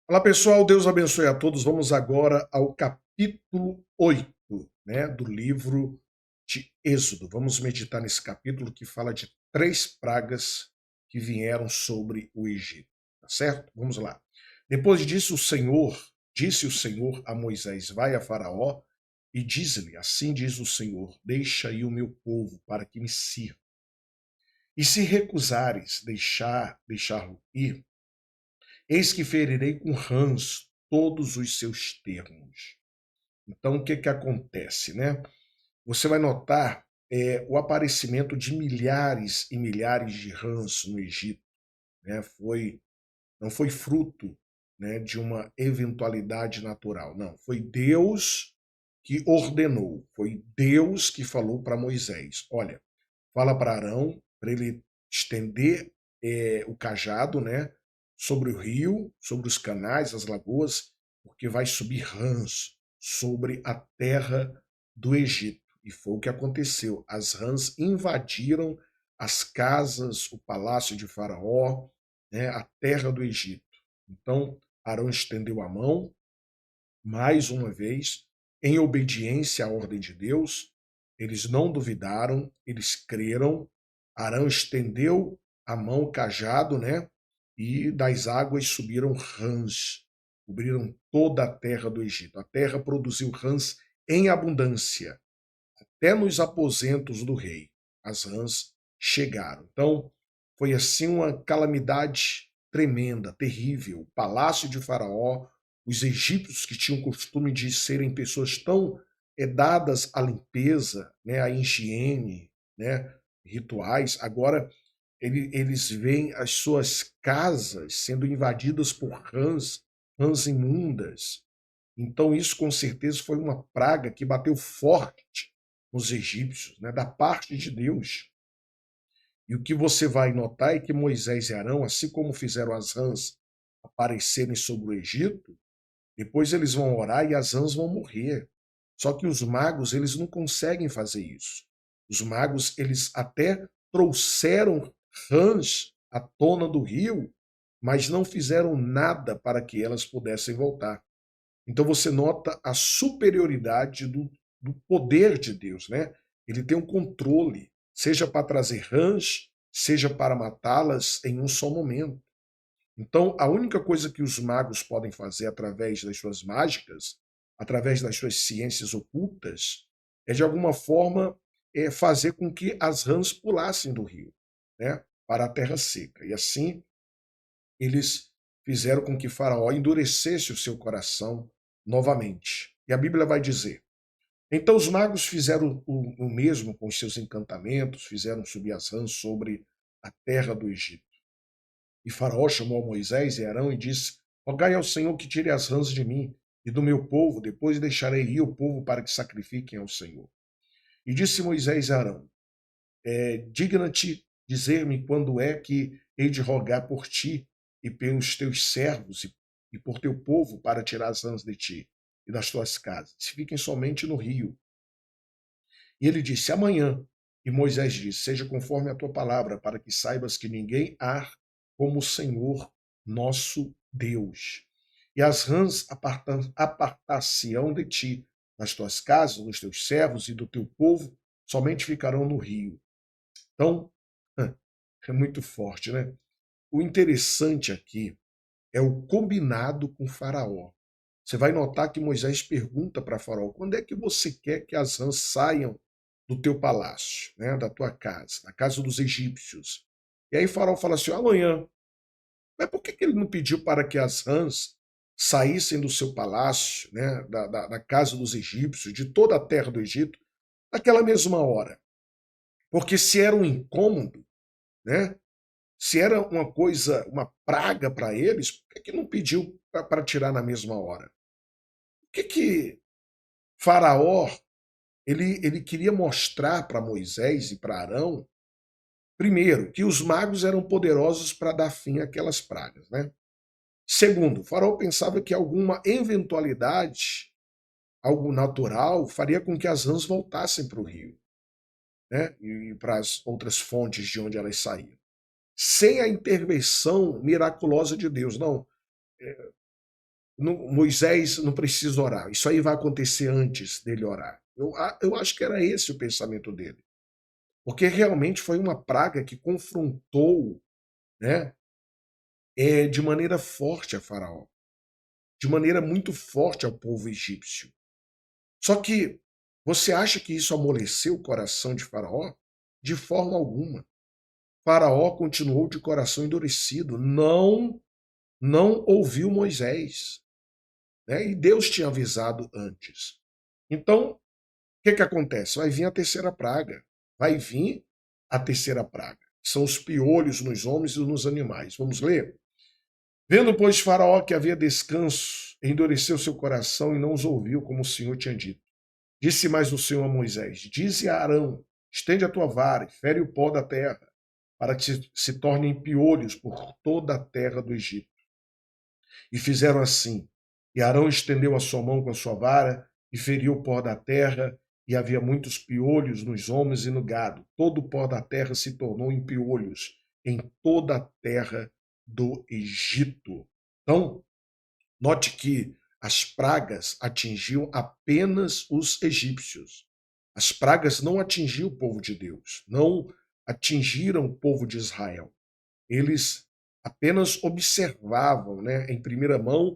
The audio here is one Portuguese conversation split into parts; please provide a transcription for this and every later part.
Olá pessoal, Deus abençoe a todos. Vamos agora ao capítulo 8, né, do livro de Êxodo. Vamos meditar nesse capítulo que fala de três pragas que vieram sobre o Egito, tá certo? Vamos lá. Depois disso, disse o Senhor a Moisés: Vai a Faraó e diz-lhe: Assim diz o Senhor: Deixa aí o meu povo para que me sirva. E se recusares deixá-lo ir, eis que ferirei com rãs todos os seus termos. Então, o que que acontece, né? Você vai notar o aparecimento de milhares e milhares de rãs no Egito, né? Não foi fruto, né, de uma eventualidade natural, não. Foi Deus que ordenou, foi Deus que falou para Moisés: olha, fala para Arão para ele estender o cajado, né, sobre o rio, sobre os canais, as lagoas, porque vai subir rãs sobre a terra do Egito. E foi o que aconteceu. As rãs invadiram as casas, o palácio de Faraó, né, a terra do Egito. Então, Arão estendeu a mão, mais uma vez, em obediência à ordem de Deus, eles não duvidaram, eles creram. Arão estendeu a mão, o cajado, né? E das águas subiram rãs, cobriram toda a terra do Egito. A terra produziu rãs em abundância, até nos aposentos do rei. As rãs chegaram. Então, foi assim uma calamidade tremenda, terrível. O palácio de Faraó, os egípcios que tinham o costume de serem pessoas tão dadas à limpeza, né, à higiene, né, rituais, agora eles veem as suas casas sendo invadidas por rãs, rãs imundas. Então, isso com certeza foi uma praga que bateu forte nos egípcios, né, da parte de Deus. E o que você vai notar é que Moisés e Arão, assim como fizeram as rãs aparecerem sobre o Egito, depois eles vão orar e as rãs vão morrer. Só que os magos, eles não conseguem fazer isso. Os magos, eles até trouxeram rãs à tona do rio, mas não fizeram nada para que elas pudessem voltar. Então você nota a superioridade do poder de Deus, né? Ele tem um controle, seja para trazer rãs, seja para matá-las em um só momento. Então, a única coisa que os magos podem fazer através das suas mágicas, através das suas ciências ocultas, é de alguma forma fazer com que as rãs pulassem do rio, né, para a terra seca. E assim eles fizeram com que Faraó endurecesse o seu coração novamente. E a Bíblia vai dizer: então os magos fizeram o mesmo com os seus encantamentos, fizeram subir as rãs sobre a terra do Egito. E Faraó chamou Moisés e Arão e disse: Rogai ao Senhor que tire as rãs de mim e do meu povo, depois deixarei ir o povo para que sacrifiquem ao Senhor. E disse Moisés a Arão: digna-te dizer-me quando é que hei de rogar por ti e pelos teus servos e por teu povo para tirar as rãs de ti e das tuas casas. Fiquem somente no rio. E ele disse: amanhã. E Moisés disse: seja conforme a tua palavra, para que saibas que ninguém há como o Senhor nosso Deus. E as rãs apartar-se-ão de ti, das tuas casas, dos teus servos e do teu povo, somente ficarão no rio. Então, é muito forte, né? O interessante aqui é o combinado com Faraó. Você vai notar que Moisés pergunta para Faraó: quando é que você quer que as rãs saiam do teu palácio, né, da tua casa, da casa dos egípcios? E aí Faraó fala assim: amanhã. Mas por que que ele não pediu para que as rãs saíssem do seu palácio, né, da casa dos egípcios, de toda a terra do Egito, naquela mesma hora? Porque se era um incômodo, né? Se era uma coisa, uma praga para eles, por que que não pediu para tirar na mesma hora? O que que Faraó ele queria mostrar para Moisés e para Arão, primeiro, que os magos eram poderosos para dar fim àquelas pragas, né? Segundo, Faraó pensava que alguma eventualidade, algo natural, faria com que as rãs voltassem para o rio, né? E para as outras fontes de onde elas saíam. Sem a intervenção miraculosa de Deus, não. Moisés não precisa orar, isso aí vai acontecer antes dele orar. Eu acho que era esse o pensamento dele, porque realmente foi uma praga que confrontou, né, de maneira forte a Faraó, de maneira muito forte ao povo egípcio. Só que você acha que isso amoleceu o coração de Faraó? De forma alguma. Faraó continuou de coração endurecido, não ouviu Moisés, né? E Deus tinha avisado antes. Então, o que acontece? Vai vir a terceira praga. Vai vir a terceira praga. São os piolhos nos homens e nos animais. Vamos ler? Vendo, pois, Faraó que havia descanso, endureceu seu coração e não os ouviu, como o Senhor tinha dito. Disse mais o Senhor a Moisés: Dize a Arão: estende a tua vara e fere o pó da terra, para que se tornem piolhos por toda a terra do Egito. E fizeram assim. E Arão estendeu a sua mão com a sua vara e feriu o pó da terra, e havia muitos piolhos nos homens e no gado. Todo o pó da terra se tornou em piolhos em toda a terra do Egito. Então, note que as pragas atingiam apenas os egípcios. As pragas não atingiam o povo de Deus, não atingiram o povo de Israel. Eles apenas observavam, né, em primeira mão,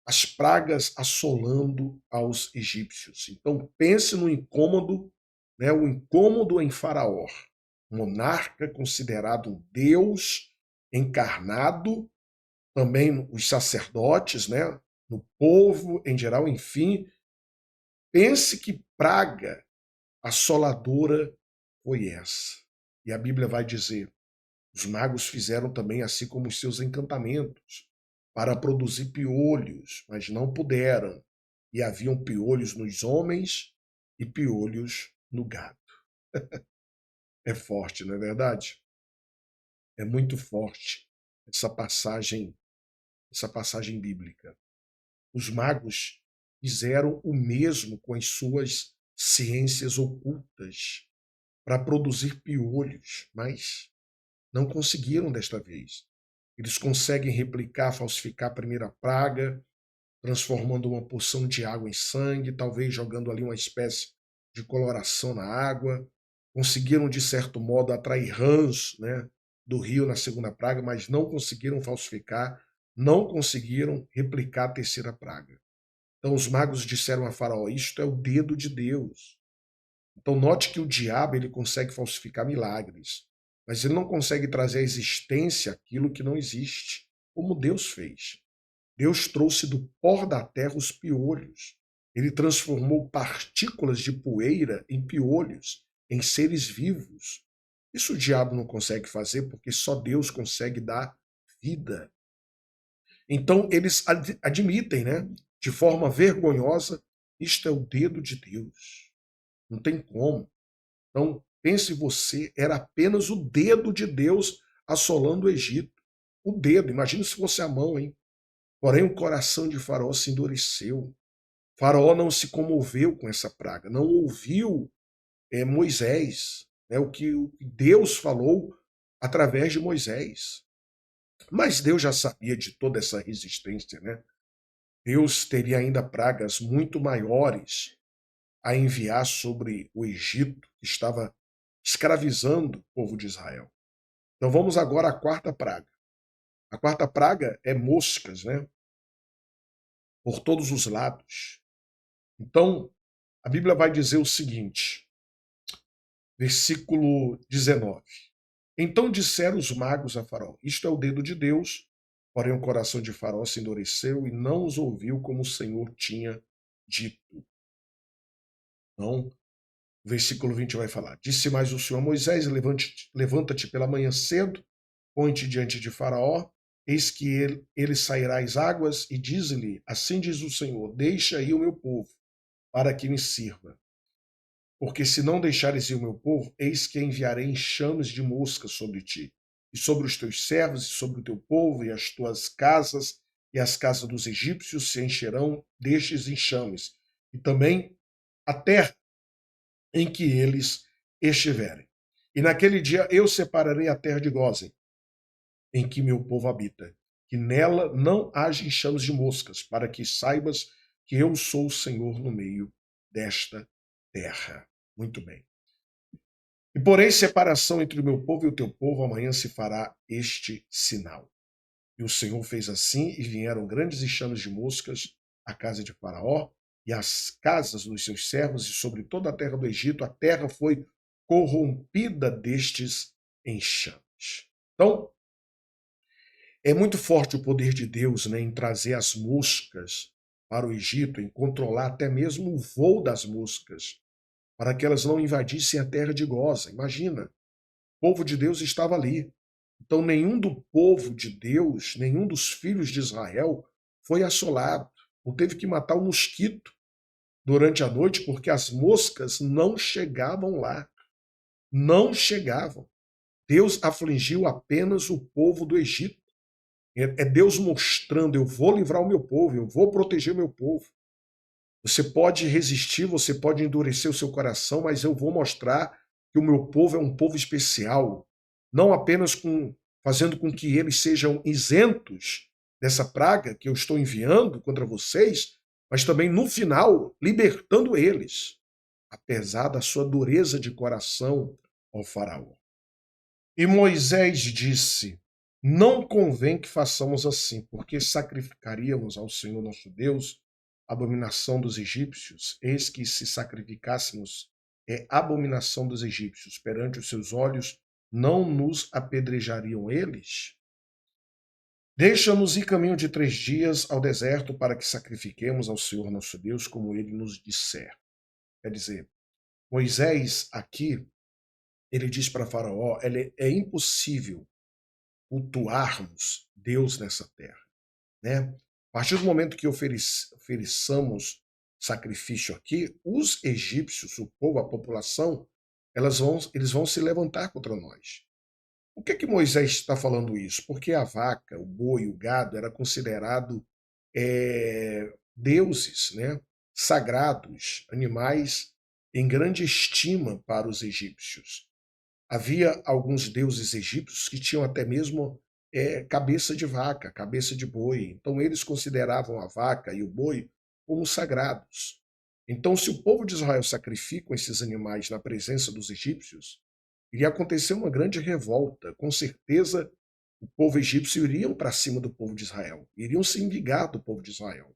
as pragas assolando aos egípcios. Então pense no incômodo, né, o incômodo em Faraó, monarca considerado um deus encarnado, também os sacerdotes, né, no povo em geral, enfim. Pense que praga assoladora foi essa. E a Bíblia vai dizer: os magos fizeram também assim como os seus encantamentos, para produzir piolhos, mas não puderam. E haviam piolhos nos homens e piolhos no gado. É forte, não é verdade? É muito forte essa passagem bíblica. Os magos fizeram o mesmo com as suas ciências ocultas para produzir piolhos, mas não conseguiram desta vez. Eles conseguem replicar, falsificar a primeira praga, transformando uma porção de água em sangue, talvez jogando ali uma espécie de coloração na água. Conseguiram, de certo modo, atrair rãs, né, do rio na segunda praga, mas não conseguiram falsificar, não conseguiram replicar a terceira praga. Então os magos disseram a Faraó: isto é o dedo de Deus. Então note que o diabo ele consegue falsificar milagres, mas ele não consegue trazer à existência aquilo que não existe, como Deus fez. Deus trouxe do pó da terra os piolhos. Ele transformou partículas de poeira em piolhos, em seres vivos. Isso o diabo não consegue fazer porque só Deus consegue dar vida. Então eles admitem, né, de forma vergonhosa: isto é o dedo de Deus. Não tem como. Então, pense você, era apenas o dedo de Deus assolando o Egito. O dedo, imagine se fosse a mão, hein? Porém, o coração de Faraó se endureceu. Faraó não se comoveu com essa praga, não ouviu Moisés, né, o que Deus falou através de Moisés. Mas Deus já sabia de toda essa resistência, né? Deus teria ainda pragas muito maiores a enviar sobre o Egito, que estava escravizando o povo de Israel. Então vamos agora à quarta praga. A quarta praga é moscas, né? Por todos os lados. Então, a Bíblia vai dizer o seguinte, versículo 19. Então disseram os magos a Faraó: isto é o dedo de Deus, porém o coração de Faraó se endureceu e não os ouviu como o Senhor tinha dito. Então, o versículo 20 vai falar: disse mais o Senhor a Moisés: levanta-te pela manhã cedo, põe-te diante de Faraó, eis que ele sairá às águas, e diz-lhe: assim diz o Senhor, deixa aí o meu povo, para que me sirva. Porque se não deixares ir o meu povo, eis que enviarei enxames de moscas sobre ti, e sobre os teus servos, e sobre o teu povo, e as tuas casas, e as casas dos egípcios se encherão destes enxames, e também a terra em que eles estiverem. E naquele dia eu separarei a terra de Gósen, em que meu povo habita, que nela não haja enxames de moscas, para que saibas que eu sou o Senhor no meio desta terra. Muito bem. E porém separação entre o meu povo e o teu povo, amanhã se fará este sinal. E o Senhor fez assim, e vieram grandes enxames de moscas à casa de Faraó e às casas dos seus servos, e sobre toda a terra do Egito, a terra foi corrompida destes enxames. Então, é muito forte o poder de Deus, né, em trazer as moscas para o Egito, em controlar até mesmo o voo das moscas, para que elas não invadissem a terra de Goza. Imagina, o povo de Deus estava ali. Então, nenhum do povo de Deus, nenhum dos filhos de Israel foi assolado. Não teve que matar um mosquito durante a noite, porque as moscas não chegavam lá. Não chegavam. Deus afligiu apenas o povo do Egito. É Deus mostrando: eu vou livrar o meu povo, eu vou proteger o meu povo. Você pode resistir, você pode endurecer o seu coração, mas eu vou mostrar que o meu povo é um povo especial, não apenas fazendo com que eles sejam isentos dessa praga que eu estou enviando contra vocês, mas também no final libertando eles, apesar da sua dureza de coração ao faraó. E Moisés disse: não convém que façamos assim, porque sacrificaríamos ao Senhor nosso Deus a abominação dos egípcios. Eis que se sacrificássemos abominação dos egípcios perante os seus olhos, não nos apedrejariam eles? Deixa-nos ir caminho de 3 dias ao deserto para que sacrifiquemos ao Senhor nosso Deus, como ele nos disser. Quer dizer, Moisés aqui, ele diz para Faraó: é impossível cultuarmos Deus nessa terra, né? A partir do momento que ofereçamos sacrifício aqui, os egípcios, o povo, a população, eles vão se levantar contra nós. Por que Moisés está falando isso? Porque a vaca, o boi, o gado era considerado deuses, né? Sagrados, animais em grande estima para os egípcios. Havia alguns deuses egípcios que tinham até mesmo cabeça de vaca, cabeça de boi. Então eles consideravam a vaca e o boi como sagrados. Então, se o povo de Israel sacrificam esses animais na presença dos egípcios, iria acontecer uma grande revolta. Com certeza, o povo egípcio iriam para cima do povo de Israel, iriam se vingar do povo de Israel.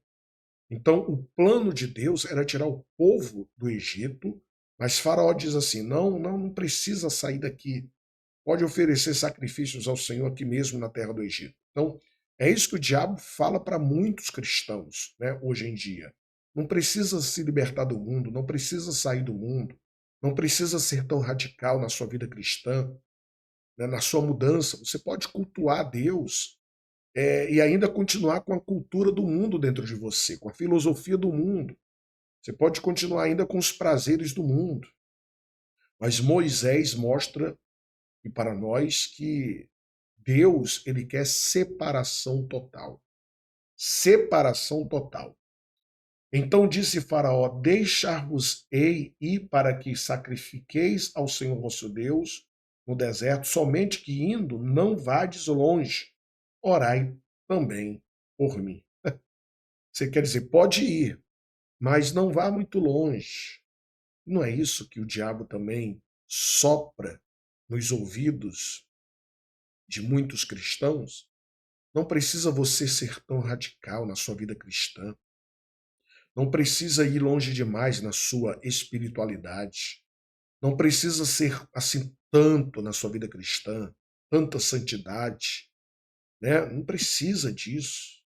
Então, o plano de Deus era tirar o povo do Egito, mas Faraó diz assim: não precisa sair daqui. Pode oferecer sacrifícios ao Senhor aqui mesmo na terra do Egito. Então, é isso que o diabo fala para muitos cristãos, né, hoje em dia. Não precisa se libertar do mundo, não precisa sair do mundo, não precisa ser tão radical na sua vida cristã, né, na sua mudança. Você pode cultuar Deus e ainda continuar com a cultura do mundo dentro de você, com a filosofia do mundo. Você pode continuar ainda com os prazeres do mundo. Mas Moisés mostra e para nós que Deus, ele quer separação total. Separação total. Então disse Faraó: deixar-vos-ei ir para que sacrifiqueis ao Senhor vosso Deus no deserto, somente que indo não vades longe. Orai também por mim. Você quer dizer, pode ir, mas não vá muito longe. Não é isso que o diabo também sopra nos ouvidos de muitos cristãos? Não precisa você ser tão radical na sua vida cristã. Não precisa ir longe demais na sua espiritualidade. Não precisa ser assim tanto na sua vida cristã, tanta santidade, né? Não precisa disso.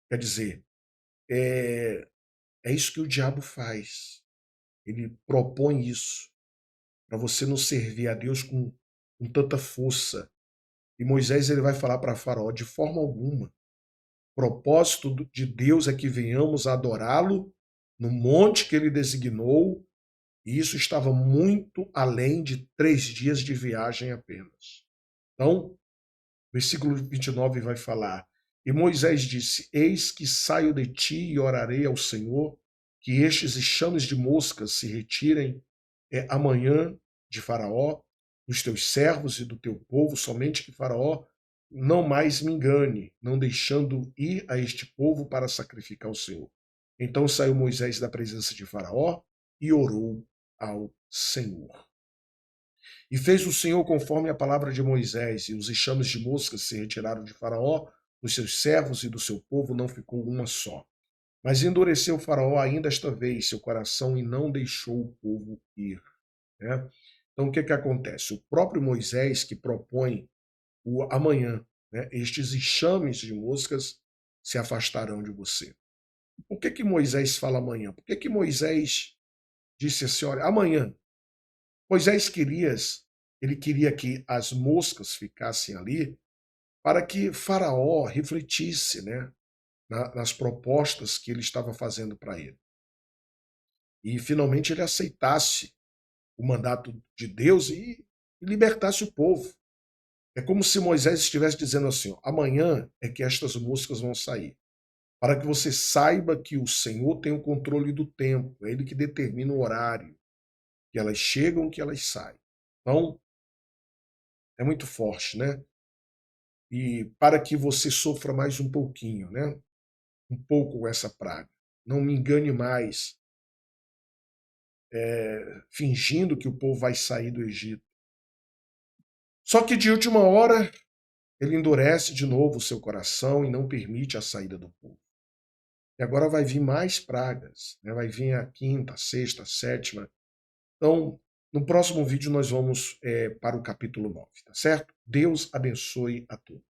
Quer dizer, é isso que o diabo faz. Ele propõe isso para você não servir a Deus com tanta força. E Moisés ele vai falar para Faraó: de forma alguma. O propósito de Deus é que venhamos a adorá-lo no monte que ele designou, e isso estava muito além de 3 dias de viagem apenas. Então, versículo 29 vai falar: e Moisés disse: eis que saio de ti e orarei ao Senhor, que estes enxames de moscas se retirem amanhã de Faraó, dos teus servos e do teu povo, somente que Faraó não mais me engane, não deixando ir a este povo para sacrificar ao Senhor. Então saiu Moisés da presença de Faraó e orou ao Senhor. E fez o Senhor conforme a palavra de Moisés, e os enxames de moscas se retiraram de Faraó, dos seus servos e do seu povo não ficou uma só. Mas endureceu o Faraó ainda esta vez seu coração e não deixou o povo ir. Né? Então o que acontece? O próprio Moisés que propõe o amanhã, né? Estes enxames de moscas se afastarão de você. Por que Moisés fala amanhã? Por que Moisés disse assim, olha, amanhã? Moisés ele queria que as moscas ficassem ali para que Faraó refletisse, né, nas propostas que ele estava fazendo para ele. E finalmente ele aceitasse o mandato de Deus e libertasse o povo. É como se Moisés estivesse dizendo assim, ó, amanhã é que estas moscas vão sair. Para que você saiba que o Senhor tem o controle do tempo, é Ele que determina o horário, que elas chegam, que elas saem. Então, é muito forte, né? E para que você sofra mais um pouquinho, né? Um pouco com essa praga. Não me engane mais, fingindo que o povo vai sair do Egito. Só que de última hora, ele endurece de novo o seu coração e não permite a saída do povo. E agora vai vir mais pragas, né? Vai vir a quinta, a sexta, a sétima. Então, no próximo vídeo nós vamos para o capítulo 9, tá certo? Deus abençoe a todos.